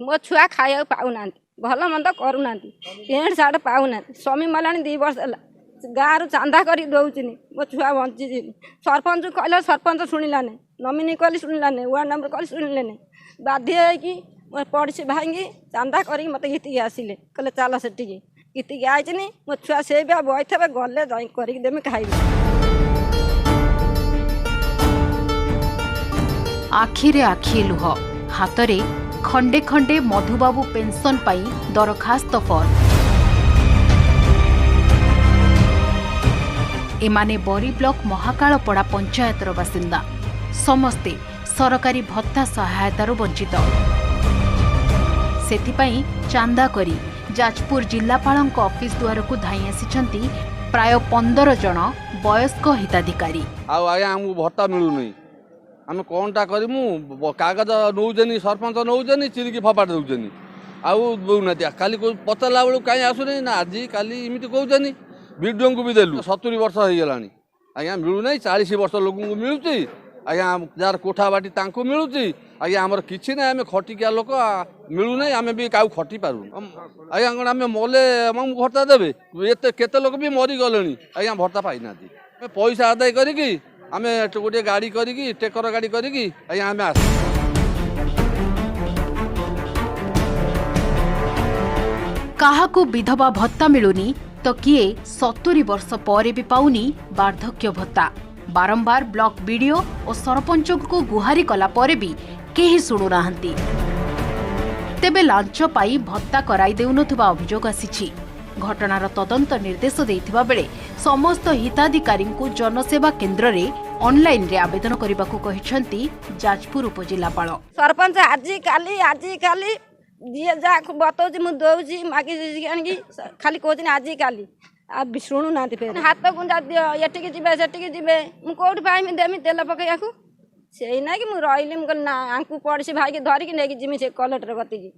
मो छुआ खाया पाऊना भल मंद करूना पेंट सार्ट पाऊना स्वामी मलानी 2 वर्ष गाँव चांदा कर दौनी मो छुआ बंची सरपंच कहला सरपंच शुणिलानी नमिनी कहली शुणिलानी वार्ड नंबर कहली शुणिले बाध्य पड़ोसी भाई चांदा कर मत गीतिक आसिले कहले चल से गीतिक आई मो छुआ से बही थे गले करदेमी खाइबे। आखिरे आखिए लुह हातरे खंडे खंडे मधुबाबू पेंशन पाई दरखास्त फॉर्म। एमाने बरी ब्लॉक महाकालपड़ा पंचायतर बासिंदा समस्ते सरकारी भत्ता सहायतार वंचित सेथिपाई चांदा करी जाजपुर जिलापालक ऑफिस द्वार को धाई आसी प्राय 15 जन वयस्क हिताधिकारी। भत्ता मिलूनी आम कौनटा करूँ कागज नौजनी सरपंच नौजनी चिरिकी फपाट दौनी आउना खाली पचारा बेलू कहीं आसुनी ना आज काली इमित कौन विडो को भी देलु 70 वर्ष हो गला आज्ञा मिलूना 40 वर्ष लोक मिलूँ आज्ञा जार कोठा बाटी मिलूँ आज्ञा आमर कि ना आम खटिकिया लोक मिलूना आम भी क्या खटी पारू आज्ञा कौन आम मले भत्ता देवे केते लोक भी मरीगले आज्ञा भत्ता पाई ना पैसा आदाय करी आमे गोटे गाड़ी करी टेकर गाड़ी करी आम आस काहाकू विधवा भत्ता मिलुनी तो किए 70 वर्ष पर भी पाउनी वार्धक्य भत्ता। बारंबार ब्लॉक बीडीओ और सरपंच को गुहारी कला पर भी केही सुनु नाहंती। तेबे लांच पाई भत्ता कराई देउनथुबा अभियोग आसीछि। घटनार तदंत निर्देश देइथिबा बेले समस्त हिताधिकारी को जनसेवा केन्द्र रे ऑनलाइन रे आवेदन करबाकू कहिसंती जाजपुर उपजिलापाल। सरपंच आज काली जी जा बताऊँ मुझे दौची मागी खाली कौन आज काली आप शुणु ना हाथ गुंजा दियो एटिकी जीवे सेटिकी जीवे मुझे कौटी पाइमी देमी तेल पकड़ा से ना कि मुझे रही मुझे ना आंकु पड़ोसी भाई की धरिकी नहीं जिमी से कलेक्टर गति।